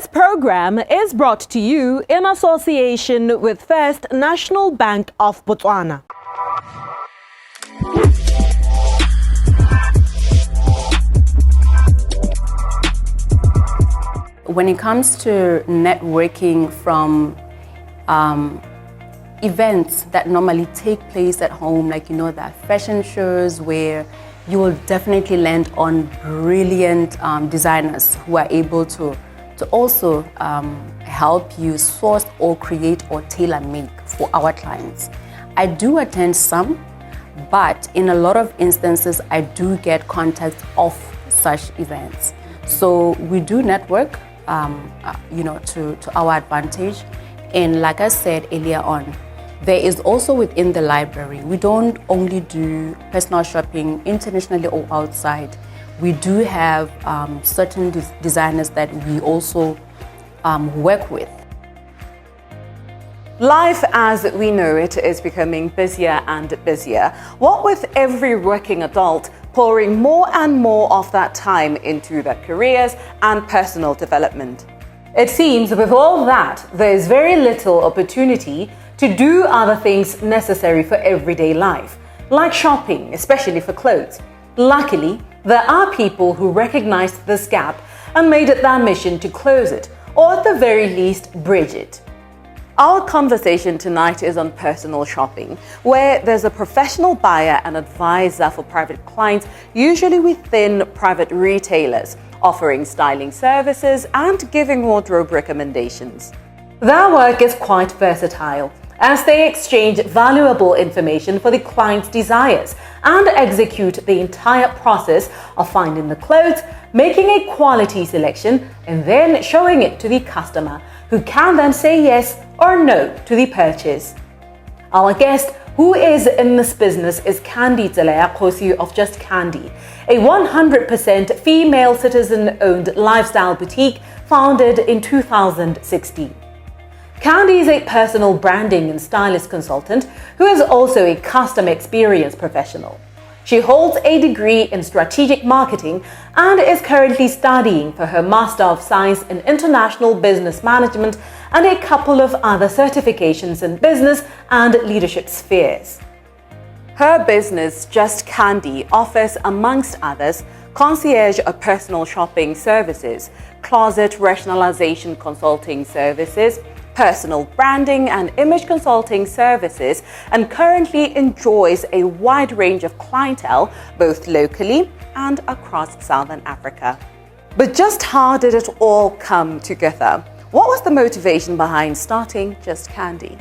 This program is brought to you in association with First National Bank of Botswana. When it comes to networking from events that normally take place at home, like the fashion shows where you will definitely land on brilliant designers who are able to also help you source or create or tailor-make for our clients. I do attend some, but in a lot of instances, I do get contacts of such events. So we do network, to our advantage. And like I said earlier on, there is also within the library, we don't only do personal shopping internationally or outside. We do have certain designers that we also work with. Life as we know it is becoming busier and busier, what with every working adult pouring more and more of that time into their careers and personal development. It seems with all that, there is very little opportunity to do other things necessary for everyday life, like shopping, especially for clothes. Luckily, there are people who recognized this gap and made it their mission to close it, or at the very least, bridge it. Our conversation tonight is on personal shopping, where there's a professional buyer and advisor for private clients, usually within private retailers, offering styling services and giving wardrobe recommendations. Their work is quite versatile, as they exchange valuable information for the client's desires and execute the entire process of finding the clothes, making a quality selection, and then showing it to the customer, who can then say yes or no to the purchase. Our guest, who is in this business, is Tselayakgosi of Just Candy, a 100% female citizen-owned lifestyle boutique founded in 2016. Candy is a personal branding and stylist consultant who is also a customer experience professional. She holds a degree in strategic marketing and is currently studying for her Master of Science in International Business Management and a couple of other certifications in business and leadership spheres. Her business, Just Candy, offers, amongst others, concierge or personal shopping services, closet rationalization consulting services, personal branding and image consulting services, and currently enjoys a wide range of clientele both locally and across Southern Africa. But just how did it all come together? What was the motivation behind starting Just Candy?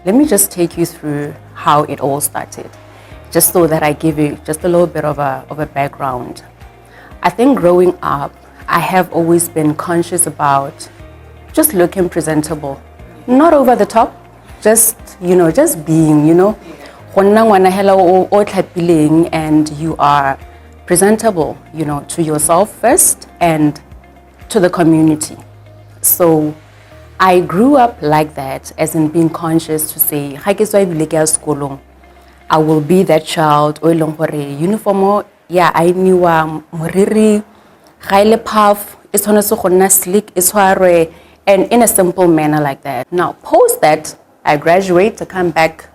Let me just take you through how it all started, just so that I give you just a little bit of a background. I think growing up, I have always been conscious about just looking presentable, not over the top, just being, and you are presentable, to yourself first and to the community. So I grew up like that, as in being conscious to say, I will be that child, uniform, yeah, I knew moriri, highly puff, it's on a slick, it's and in a simple manner like that. Now, post that, I graduate to come back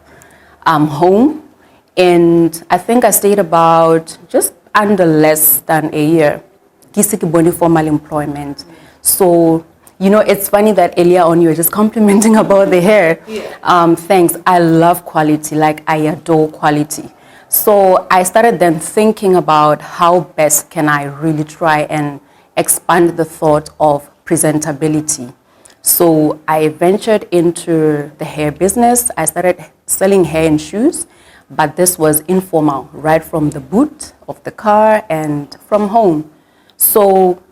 home, and I think I stayed about just under less than a year, formal employment. So, it's funny that earlier on you were just complimenting about the hair. Yeah. Thanks. I love quality, like I adore quality. So I started then thinking about how best can I really try and expand the thought of presentability. So I ventured into the hair business. I started selling hair and shoes, but this was informal, right from the boot of the car and from home. So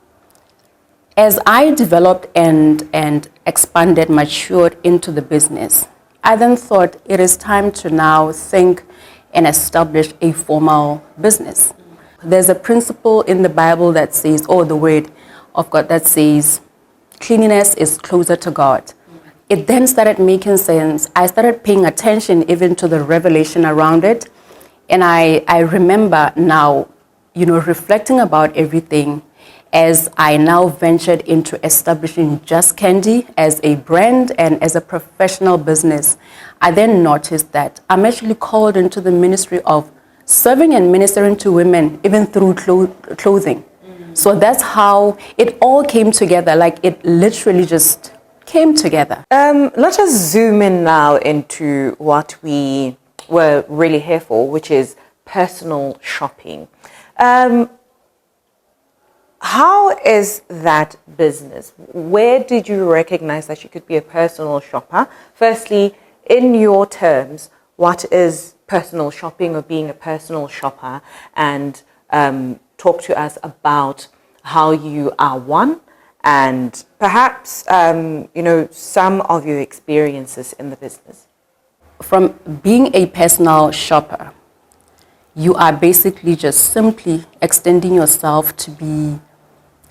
as I developed and expanded, matured into the business, I then thought it is time to now think and establish a formal business. There's a principle in the Bible that says, the word of God that says, cleanliness is closer to God. It then started making sense. I started paying attention even to the revelation around it. And I remember now, reflecting about everything as I now ventured into establishing Just Candy as a brand and as a professional business, I then noticed that I'm actually called into the ministry of serving and ministering to women, even through clothing. So that's how it all came together. Like, it literally just came together. Let us zoom in now into what we were really here for, which is personal shopping. How is that business? Where did you recognize that you could be a personal shopper? Firstly, in your terms, what is personal shopping or being a personal shopper? And talk to us about how you are one, and perhaps some of your experiences in the business. From being a personal shopper, you are basically just simply extending yourself to be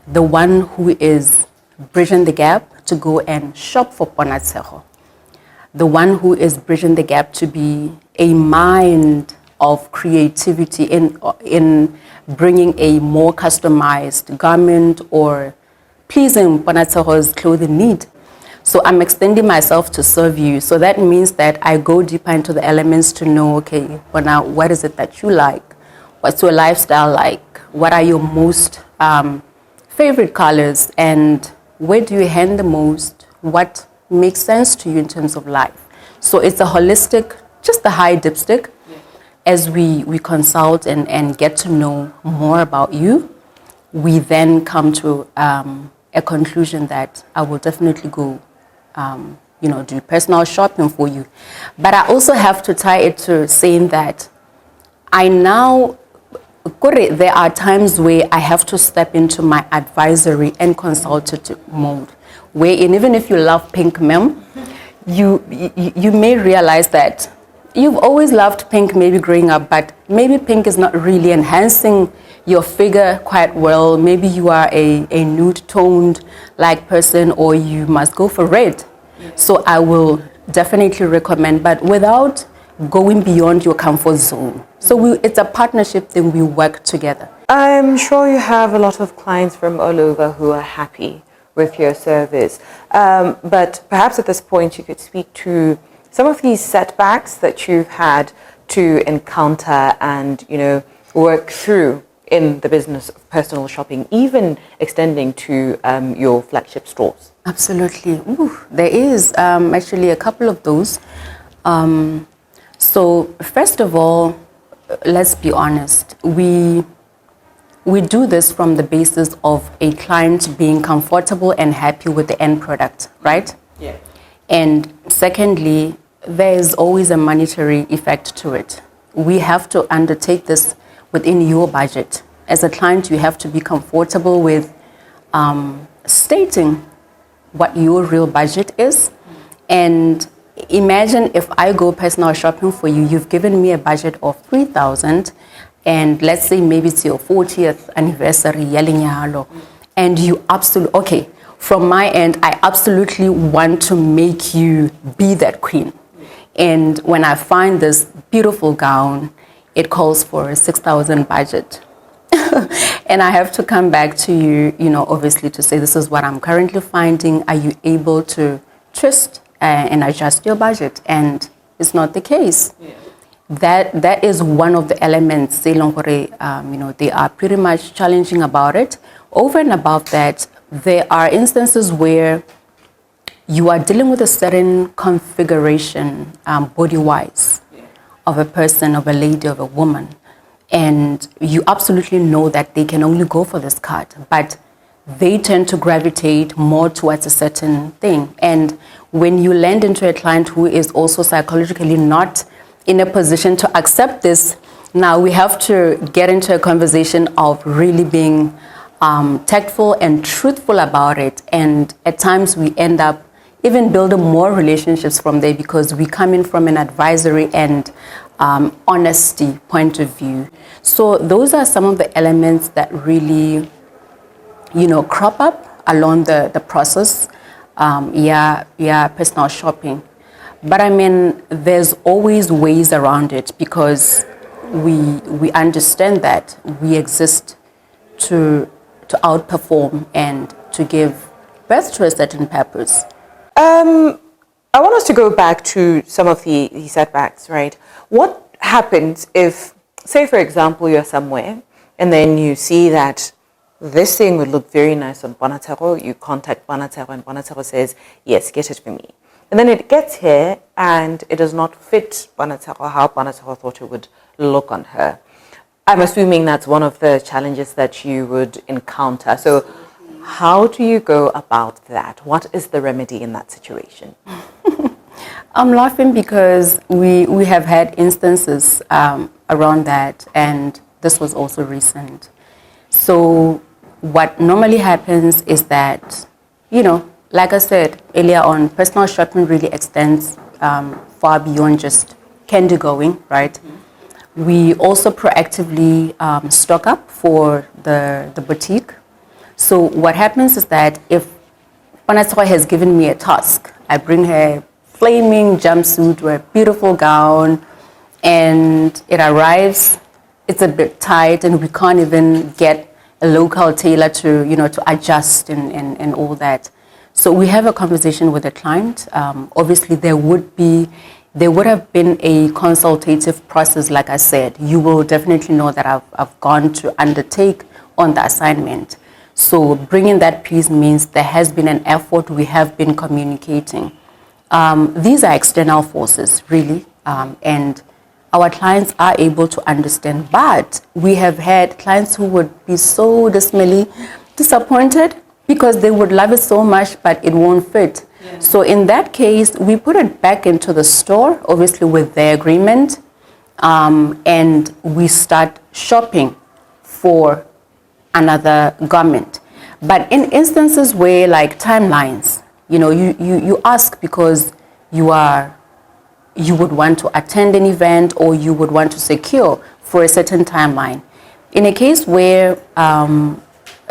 the one who is bridging the gap to go and shop for Ponatsego. The one who is bridging the gap to be a mind of creativity in bringing a more customized garment or pleasing Ponatsego's clothing need. So I'm extending myself to serve you. So that means that I go deeper into the elements to know, okay, well, now what is it that you like? What's your lifestyle like? What are your most favorite colors? And where do you hand the most? What makes sense to you in terms of life? So it's a holistic, just a high dipstick. Yeah. As we consult and get to know more about you, we then come to a conclusion that I will definitely go do personal shopping for you. But I also have to tie it to saying that there are times where I have to step into my advisory and consultative mode, wherein even if you love pink, ma'am, you may realize that you've always loved pink maybe growing up, but maybe pink is not really enhancing your figure quite well. Maybe you are a nude-toned like person, or you must go for red. So I will definitely recommend, but without going beyond your comfort zone. So it's a partnership, then we work together. I'm sure you have a lot of clients from all over who are happy with your service. But perhaps at this point you could speak to some of these setbacks that you've had to encounter and, work through in the business of personal shopping, even extending to your flagship stores. Absolutely. Ooh, there is actually a couple of those. So first of all, let's be honest. We do this from the basis of a client being comfortable and happy with the end product, right? Yeah. And secondly, there is always a monetary effect to it. We have to undertake this within your budget. As a client, you have to be comfortable with stating what your real budget is. And imagine if I go personal shopping for you, you've given me a budget of 3,000, and let's say maybe it's your 40th anniversary, and you absolutely, okay, from my end, I absolutely want to make you be that queen. And when I find this beautiful gown, it calls for a 6,000 budget. And I have to come back to you, obviously to say, this is what I'm currently finding. Are you able to twist and adjust your budget? And it's not the case. Yeah. That is one of the elements, they are pretty much challenging about it. Over and above that, there are instances where you are dealing with a certain configuration, body-wise, of a person, of a lady, of a woman. And you absolutely know that they can only go for this cut, but they tend to gravitate more towards a certain thing. And when you land into a client who is also psychologically not in a position to accept this, now we have to get into a conversation of really being tactful and truthful about it. And at times we end up even building more relationships from there, because we come in from an advisory and honesty point of view. So those are some of the elements that really, crop up along the process. Personal shopping. But I mean, there's always ways around it, because we understand that we exist to outperform and to give birth to a certain purpose. I want us to go back to some of the setbacks, right? What happens if, say, for example, you're somewhere and then you see that this thing would look very nice on Bonatero, you contact Bonatero and Bonatero says, yes, get it for me. And then it gets here and it does not fit Bonatero how Bonatero thought it would look on her. I'm assuming that's one of the challenges that you would encounter. So how do you go about that? What is the remedy in that situation? I'm laughing because we have had instances around that, and this was also recent. So what normally happens is that, like I said earlier on, personal shopping really extends far beyond just candy going, right? We also proactively stock up for the boutique. So what happens is that if Bonatero has given me a task, I bring her flaming jumpsuit or a beautiful gown, and it arrives, it's a bit tight, and we can't even get a local tailor to adjust and all that. So we have a conversation with the client. Obviously, there would have been a consultative process, like I said. You will definitely know that I've gone to undertake on the assignment. So bringing that piece means there has been an effort, we have been communicating. These are external forces, really, and our clients are able to understand. But we have had clients who would be so dismally disappointed because they would love it so much, but it won't fit. Yeah. So in that case, we put it back into the store, obviously with the agreement, and we start shopping for another garment. But in instances where, like timelines, you ask because you would want to attend an event or you would want to secure for a certain timeline. In a case where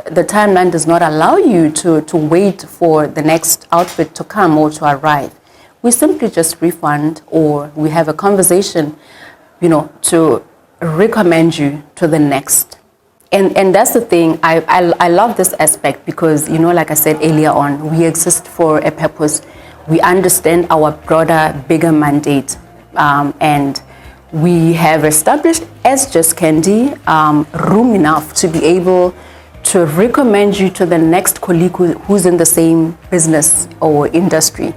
the timeline does not allow you to wait for the next outfit to come or to arrive, we simply just refund, or we have a conversation, to recommend you to the next. And that's the thing, I love this aspect because, like I said earlier on, we exist for a purpose. We understand our broader, bigger mandate, and we have established as Just Candy room enough to be able to recommend you to the next colleague who's in the same business or industry.